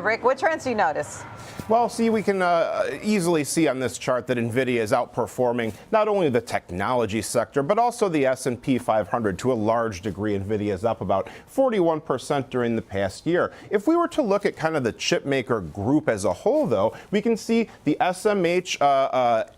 Rick, what trends do you notice? Well, see, we can easily see on this chart that NVIDIA is outperforming not only the technology sector, but also the S&P 500 to a large degree. NVIDIA is up about 41% during the past year. If we were to look at kind of the chip maker group as a whole, though, we can see the SMH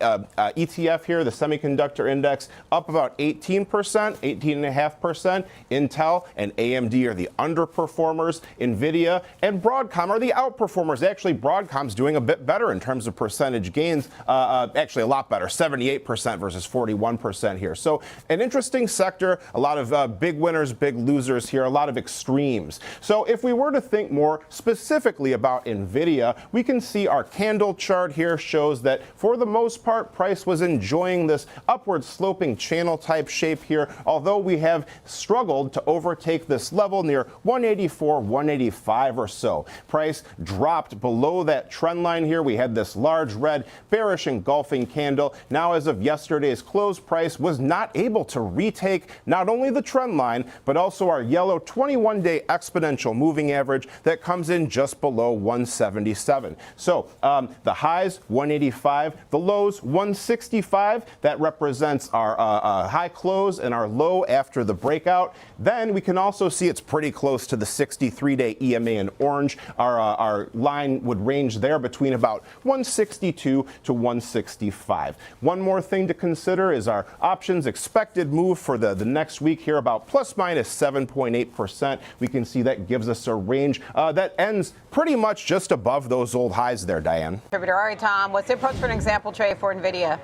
ETF here, the semiconductor index, up about 18%, 18.5%. Intel and AMD are the underperformers. NVIDIA and Broadcom are the outperformers. Actually, Broadcom's doing a bit better in terms of percentage gains, actually a lot better, 78% versus 41% here. So an interesting sector, a lot of big winners, big losers here, a lot of extremes. So if we were to think more specifically about NVIDIA, we can see our candle chart here shows that for the most part, price was enjoying this upward sloping channel type shape here, although we have struggled to overtake this level near 184, 185 or so. Price dropped below that trend line here. We had this large red bearish engulfing candle. Now, as of yesterday's close, price was not able to retake not only the trend line, but also our yellow 21-day exponential moving average that comes in just below 177. So the highs 185, the lows 165. That represents our high close and our low after the breakout. Then we can also see it's pretty close to the 63-day EMA in orange. Our line would range there between about 162 to 165. One more thing to consider is our options expected move for the next week here, about plus minus 7.8%. We can see that gives us a range that ends pretty much just above those old highs there, Diane. Contributor, all right, Tom, what's the approach for an example trade for NVIDIA?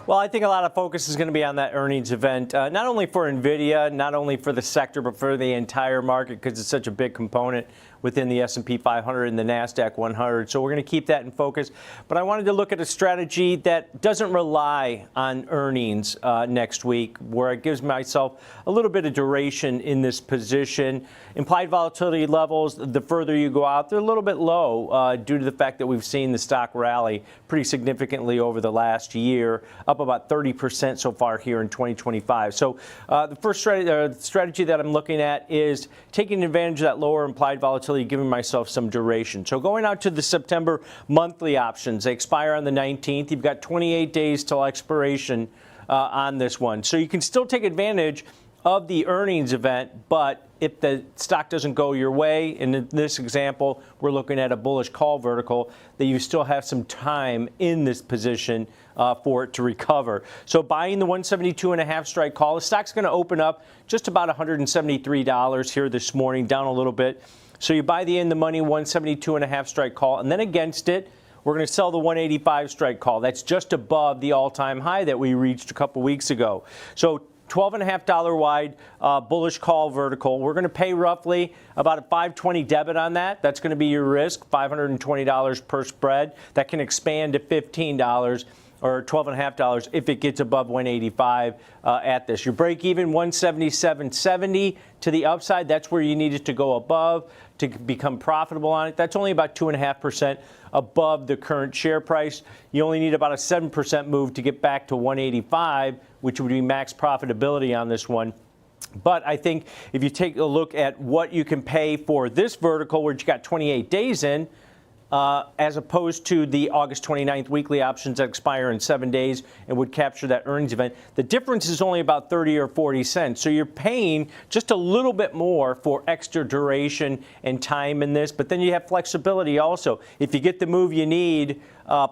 Well, I think a lot of focus is going to be on that earnings event, not only for NVIDIA, not only for the sector, but for the entire market, because it's such a big component within the S&P 500 and the NASDAQ 100. So we're going to keep that in focus. But I wanted to look at a strategy that doesn't rely on earnings next week, where it gives myself a little bit of duration in this position. Implied volatility levels, the further you go out, they're a little bit low due to the fact that we've seen the stock rally pretty significantly over the last year, up about 30% so far here in 2025. So the first strategy that I'm looking at is taking advantage of that lower implied volatility, giving myself some duration. So going out to the September monthly options, they expire on the 19th. You've got 28 days till expiration on this one. So you can still take advantage of the earnings event, but if the stock doesn't go your way, in this example, we're looking at a bullish call vertical, that you still have some time in this position for it to recover. So buying the 172.5 strike call, the stock's going to open up just about $173 here this morning, down a little bit. So you buy the in the money 172.5 strike call, and then against it, we're going to sell the 185 strike call. That's just above the all-time high that we reached a couple weeks ago. So $12.5 wide bullish call vertical. We're going to pay roughly about a $520 debit on that. That's going to be your risk, $520 per spread. That can expand to $15 or $12.5 if it gets above 185 at this. Your break even 177.70 to the upside. That's where you need it to go above to become profitable on it. That's only about 2.5% above the current share price. You only need about a 7% move to get back to 185, which would be max profitability on this one. But I think if you take a look at what you can pay for this vertical, where you got 28 days in, as opposed to the August 29th weekly options that expire in 7 days and would capture that earnings event, the difference is only about 30 or 40 cents. So you're paying just a little bit more for extra duration and time in this, but then you have flexibility also. If you get the move you need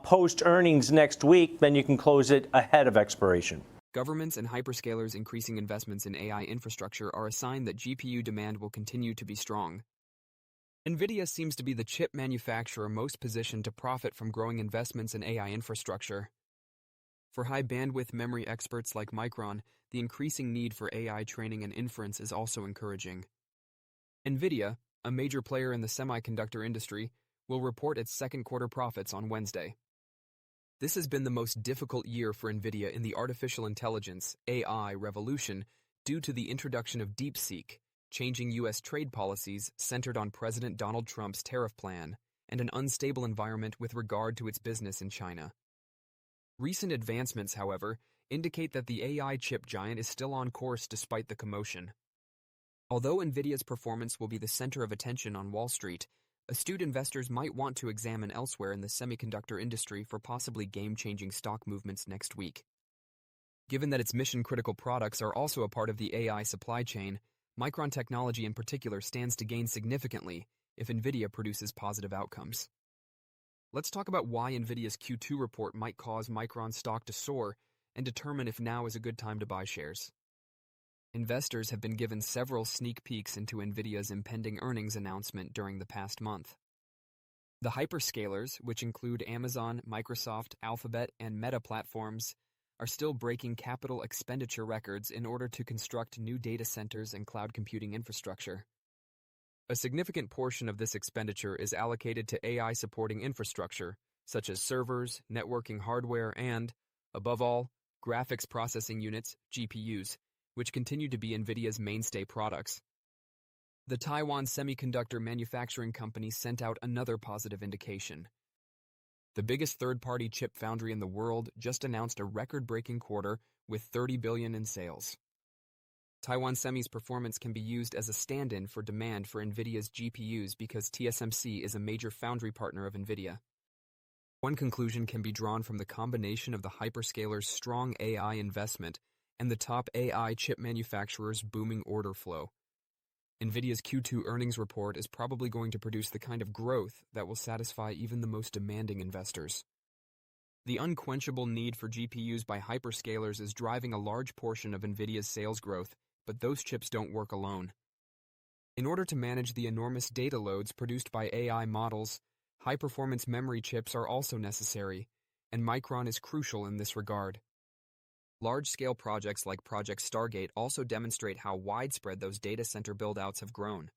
post earnings next week, then you can close it ahead of expiration. Governments and hyperscalers increasing investments in AI infrastructure are a sign that GPU demand will continue to be strong. NVIDIA seems to be the chip manufacturer most positioned to profit from growing investments in AI infrastructure. For high-bandwidth memory experts like Micron, the increasing need for AI training and inference is also encouraging. NVIDIA, a major player in the semiconductor industry, will report its second quarter profits on Wednesday. This has been the most difficult year for NVIDIA in the artificial intelligence (AI) revolution due to the introduction of DeepSeek, changing U.S. trade policies centered on President Donald Trump's tariff plan, and an unstable environment with regard to its business in China. Recent advancements, however, indicate that the AI chip giant is still on course despite the commotion. Although NVIDIA's performance will be the center of attention on Wall Street, astute investors might want to examine elsewhere in the semiconductor industry for possibly game-changing stock movements next week. Given that its mission-critical products are also a part of the AI supply chain, Micron technology in particular stands to gain significantly if NVIDIA produces positive outcomes. Let's talk about why NVIDIA's Q2 report might cause Micron stock to soar and determine if now is a good time to buy shares. Investors have been given several sneak peeks into NVIDIA's impending earnings announcement during the past month. The hyperscalers, which include Amazon, Microsoft, Alphabet, and Meta platforms, are still breaking capital expenditure records in order to construct new data centers and cloud computing infrastructure. A significant portion of this expenditure is allocated to AI-supporting infrastructure, such as servers, networking hardware, and, above all, graphics processing units, GPUs, which continue to be NVIDIA's mainstay products. The Taiwan Semiconductor Manufacturing Company sent out another positive indication. The biggest third-party chip foundry in the world just announced a record-breaking quarter with $30 billion in sales. Taiwan Semi's performance can be used as a stand-in for demand for NVIDIA's GPUs because TSMC is a major foundry partner of NVIDIA. One conclusion can be drawn from the combination of the hyperscalers' strong AI investment and the top AI chip manufacturers' booming order flow. NVIDIA's Q2 earnings report is probably going to produce the kind of growth that will satisfy even the most demanding investors. The unquenchable need for GPUs by hyperscalers is driving a large portion of NVIDIA's sales growth, but those chips don't work alone. In order to manage the enormous data loads produced by AI models, high-performance memory chips are also necessary, and Micron is crucial in this regard. Large-scale projects like Project Stargate also demonstrate how widespread those data center build-outs have grown.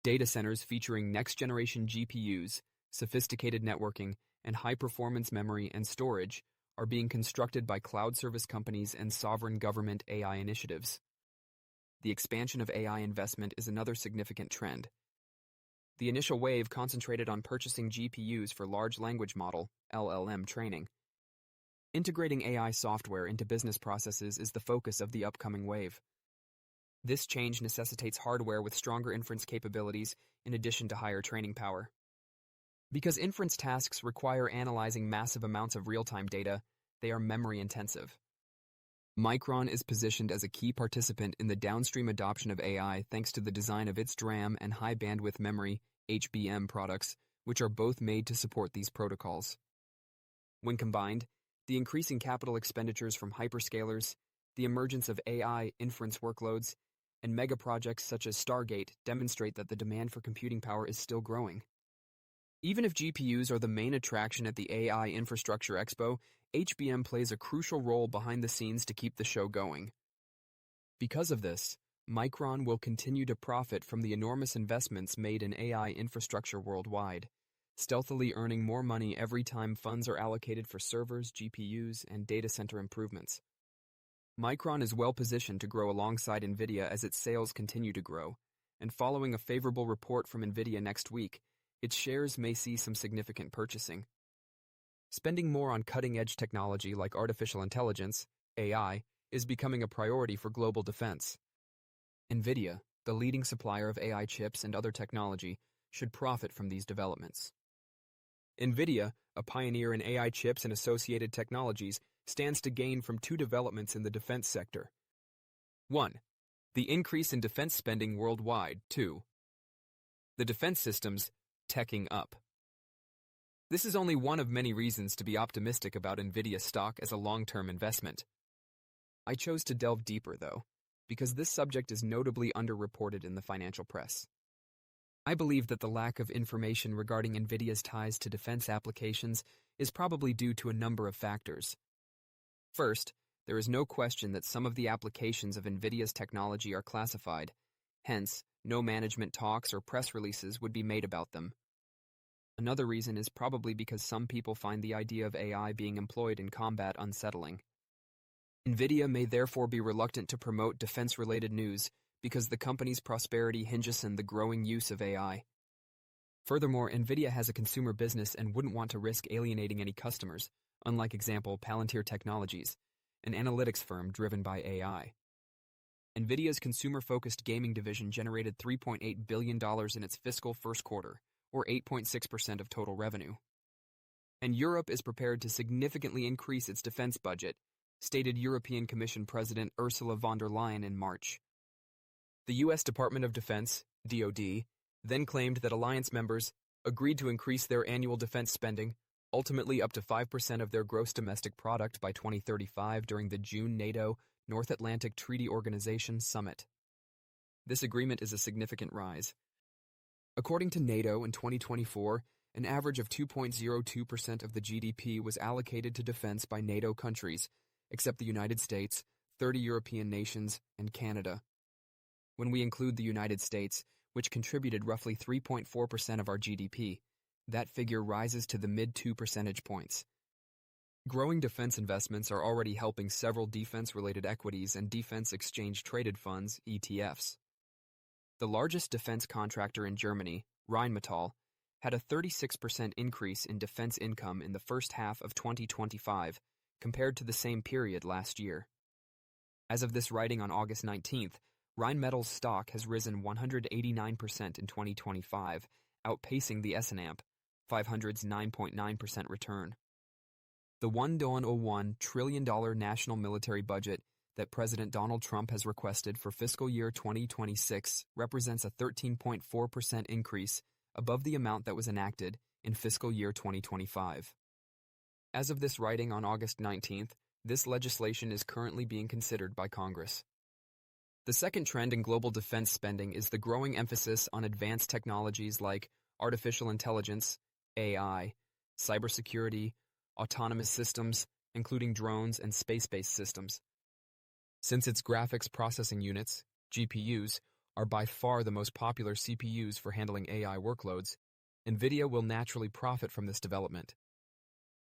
Data centers featuring next-generation GPUs, sophisticated networking, and high-performance memory and storage are being constructed by cloud service companies and sovereign government AI initiatives. The expansion of AI investment is another significant trend. The initial wave concentrated on purchasing GPUs for large language model, LLM, training. Integrating AI software into business processes is the focus of the upcoming wave. This change necessitates hardware with stronger inference capabilities in addition to higher training power. Because inference tasks require analyzing massive amounts of real-time data, they are memory-intensive. Micron is positioned as a key participant in the downstream adoption of AI thanks to the design of its DRAM and high-bandwidth memory, HBM, products, which are both made to support these protocols. When combined, the increasing capital expenditures from hyperscalers, the emergence of AI inference workloads, and mega-projects such as Stargate demonstrate that the demand for computing power is still growing. Even if GPUs are the main attraction at the AI Infrastructure Expo, HBM plays a crucial role behind the scenes to keep the show going. Because of this, Micron will continue to profit from the enormous investments made in AI infrastructure worldwide, stealthily earning more money every time funds are allocated for servers, GPUs, and data center improvements. Micron is well positioned to grow alongside NVIDIA as its sales continue to grow, and following a favorable report from NVIDIA next week, its shares may see some significant purchasing. Spending more on cutting-edge technology like artificial intelligence, AI, is becoming a priority for global defense. NVIDIA, the leading supplier of AI chips and other technology, should profit from these developments. NVIDIA, a pioneer in AI chips and associated technologies, stands to gain from two developments in the defense sector. 1. The increase in defense spending worldwide. 2. The defense systems teching up. This is only one of many reasons to be optimistic about NVIDIA stock as a long-term investment. I chose to delve deeper, though, because this subject is notably underreported in the financial press. I believe that the lack of information regarding NVIDIA's ties to defense applications is probably due to a number of factors. First, there is no question that some of the applications of NVIDIA's technology are classified. Hence, no management talks or press releases would be made about them. Another reason is probably because some people find the idea of AI being employed in combat unsettling. NVIDIA may therefore be reluctant to promote defense-related news because the company's prosperity hinges on the growing use of AI. Furthermore, NVIDIA has a consumer business and wouldn't want to risk alienating any customers, unlike example Palantir Technologies, an analytics firm driven by AI. NVIDIA's consumer-focused gaming division generated $3.8 billion in its fiscal first quarter, or 8.6% of total revenue. And Europe is prepared to significantly increase its defense budget, stated European Commission President Ursula von der Leyen in March. The U.S. Department of Defense, DoD, then claimed that alliance members agreed to increase their annual defense spending, ultimately up to 5% of their gross domestic product by 2035 during the June NATO North Atlantic Treaty Organization Summit. This agreement is a significant rise. According to NATO in 2024, an average of 2.02% of the GDP was allocated to defense by NATO countries, except the United States, 30 European nations, and Canada. When we include the United States, which contributed roughly 3.4% of our GDP, that figure rises to the mid-2 percentage points. Growing defense investments are already helping several defense-related equities and defense exchange-traded funds, ETFs. The largest defense contractor in Germany, Rheinmetall, had a 36% increase in defense income in the first half of 2025 compared to the same period last year. As of this writing on August 19th, Rheinmetall's stock has risen 189% in 2025, outpacing the S&P 500's 9.9% return. The $1.01 trillion national military budget that President Donald Trump has requested for fiscal year 2026 represents a 13.4% increase above the amount that was enacted in fiscal year 2025. As of this writing on August 19th, this legislation is currently being considered by Congress. The second trend in global defense spending is the growing emphasis on advanced technologies like artificial intelligence, AI, cybersecurity, autonomous systems, including drones and space-based systems. Since its graphics processing units, GPUs, are by far the most popular CPUs for handling AI workloads, NVIDIA will naturally profit from this development.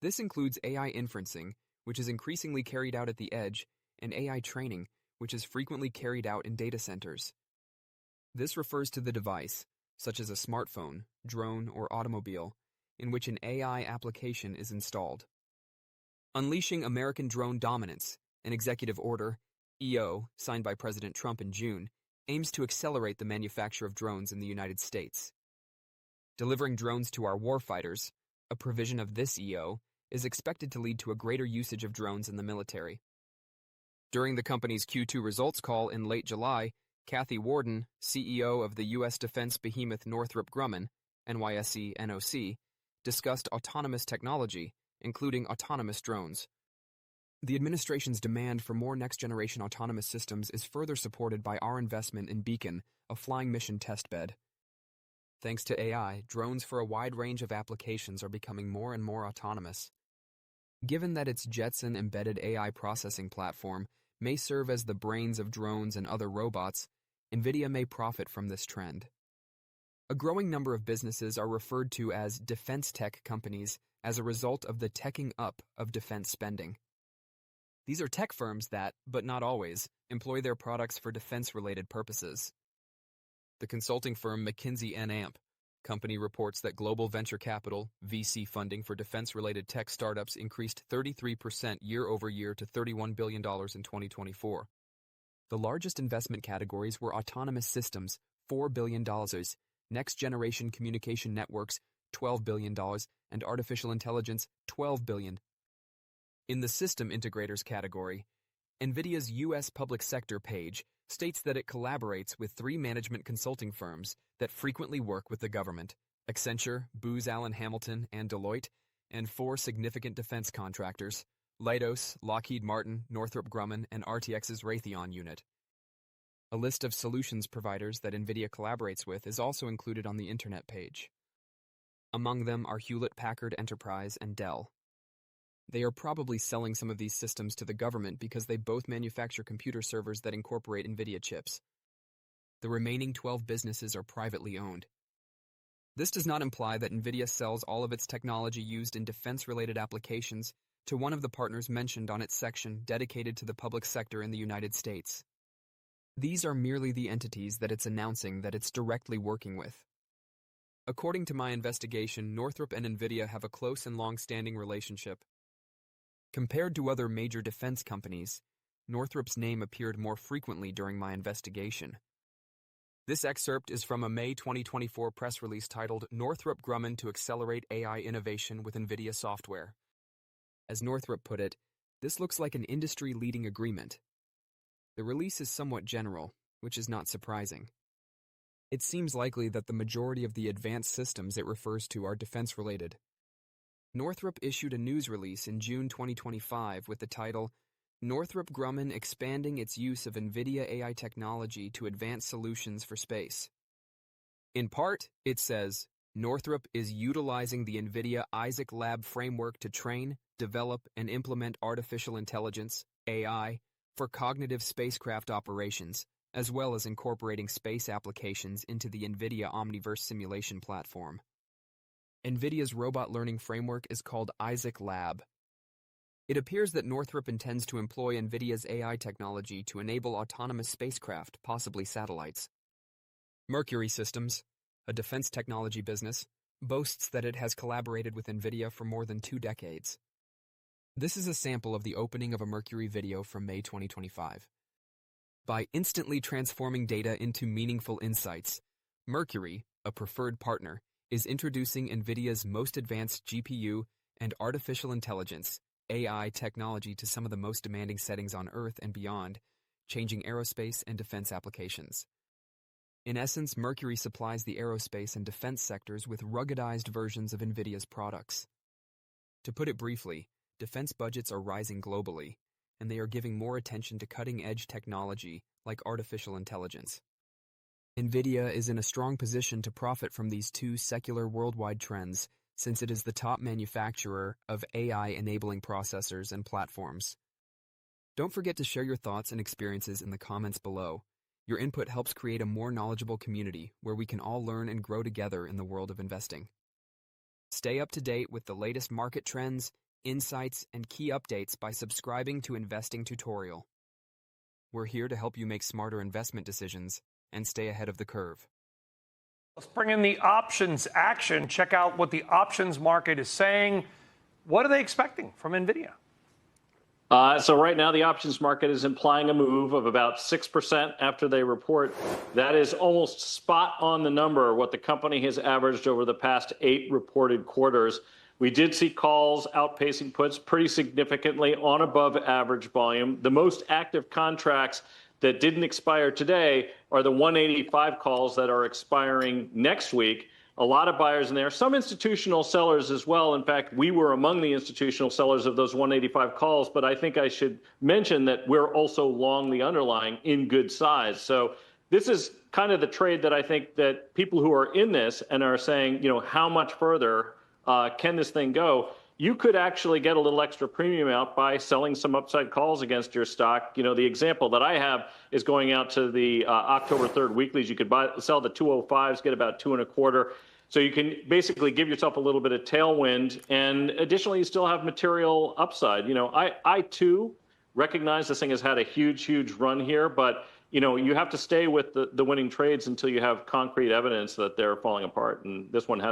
This includes AI inferencing, which is increasingly carried out at the edge, and AI training, which is frequently carried out in data centers. This refers to the device, such as a smartphone, drone, or automobile, in which an AI application is installed. Unleashing American Drone Dominance, an executive order, EO, signed by President Trump in June, aims to accelerate the manufacture of drones in the United States. Delivering drones to our warfighters, a provision of this EO, is expected to lead to a greater usage of drones in the military. During the company's Q2 results call in late July, Kathy Warden, CEO of the U.S. defense behemoth Northrop Grumman, NYSE NOC, discussed autonomous technology, including autonomous drones. The administration's demand for more next-generation autonomous systems is further supported by our investment in Beacon, a flying mission testbed. Thanks to AI, drones for a wide range of applications are becoming more and more autonomous. Given that its Jetson embedded AI processing platform may serve as the brains of drones and other robots, NVIDIA may profit from this trend. A growing number of businesses are referred to as defense tech companies as a result of the teching up of defense spending. These are tech firms that, but not always, employ their products for defense-related purposes. The consulting firm McKinsey & Amp company reports that global venture capital, VC funding for defense-related tech startups increased 33% year-over-year to $31 billion in 2024. The largest investment categories were autonomous systems, $4 billion, next-generation communication networks, $12 billion, and artificial intelligence, $12 billion. In the system integrators category, NVIDIA's U.S. public sector page states that it collaborates with 3 management consulting firms that frequently work with the government, Accenture, Booz Allen Hamilton, and Deloitte, and 4 significant defense contractors, Leidos, Lockheed Martin, Northrop Grumman, and RTX's Raytheon unit. A list of solutions providers that NVIDIA collaborates with is also included on the Internet page. Among them are Hewlett-Packard Enterprise and Dell. They are probably selling some of these systems to the government because they both manufacture computer servers that incorporate NVIDIA chips. The remaining 12 businesses are privately owned. This does not imply that NVIDIA sells all of its technology used in defense-related applications to one of the partners mentioned on its section dedicated to the public sector in the United States. These are merely the entities that it's announcing that it's directly working with. According to my investigation, Northrop and NVIDIA have a close and long-standing relationship. Compared to other major defense companies, Northrop's name appeared more frequently during my investigation. This excerpt is from a May 2024 press release titled Northrop Grumman to Accelerate AI Innovation with NVIDIA Software. As Northrop put it, this looks like an industry-leading agreement. The release is somewhat general, which is not surprising. It seems likely that the majority of the advanced systems it refers to are defense-related. Northrop issued a news release in June 2025 with the title, Northrop Grumman Expanding Its Use of NVIDIA AI Technology to Advance Solutions for Space. In part, it says, Northrop is utilizing the NVIDIA Isaac Lab framework to train, develop, and implement artificial intelligence, AI, for cognitive spacecraft operations, as well as incorporating space applications into the NVIDIA Omniverse simulation platform. NVIDIA's robot learning framework is called Isaac Lab. It appears that Northrop intends to employ NVIDIA's AI technology to enable autonomous spacecraft, possibly satellites. Mercury Systems, a defense technology business, boasts that it has collaborated with NVIDIA for more than 2 decades. This is a sample of the opening of a Mercury video from May 2025. By instantly transforming data into meaningful insights, Mercury, a preferred partner, is introducing NVIDIA's most advanced GPU and artificial intelligence AI technology to some of the most demanding settings on Earth and beyond, changing aerospace and defense applications. In essence, Mercury supplies the aerospace and defense sectors with ruggedized versions of NVIDIA's products. To put it briefly, defense budgets are rising globally, and they are giving more attention to cutting-edge technology like artificial intelligence. NVIDIA is in a strong position to profit from these 2 secular worldwide trends, since it is the top manufacturer of AI-enabling processors and platforms. Don't forget to share your thoughts and experiences in the comments below. Your input helps create a more knowledgeable community where we can all learn and grow together in the world of investing. Stay up to date with the latest market trends, insights, and key updates by subscribing to Investing Tutorial. We're here to help you make smarter investment decisions and stay ahead of the curve. Let's bring in the options action. Check out what the options market is saying. What are they expecting from NVIDIA? So right now, the options market is implying a move of about 6% after they report. That is almost spot on the number, what the company has averaged over the past 8 reported quarters. We did see calls outpacing puts pretty significantly on above average volume. The most active contracts that didn't expire today are the 185 calls that are expiring next week. A lot of buyers in there, some institutional sellers as well. In fact, we were among the institutional sellers of those 185 calls, but I think I should mention that we're also long the underlying in good size. So this is kind of the trade that I think that people who are in this and are saying, how much further can this thing go? You could actually get a little extra premium out by selling some upside calls against your stock. The example that I have is going out to the October 3rd weeklies. You could sell the 205s, get about 2.25. So you can basically give yourself a little bit of tailwind. And additionally, you still have material upside. I too recognize this thing has had a huge run here, but you have to stay with the winning trades until you have concrete evidence that they're falling apart. And this one has.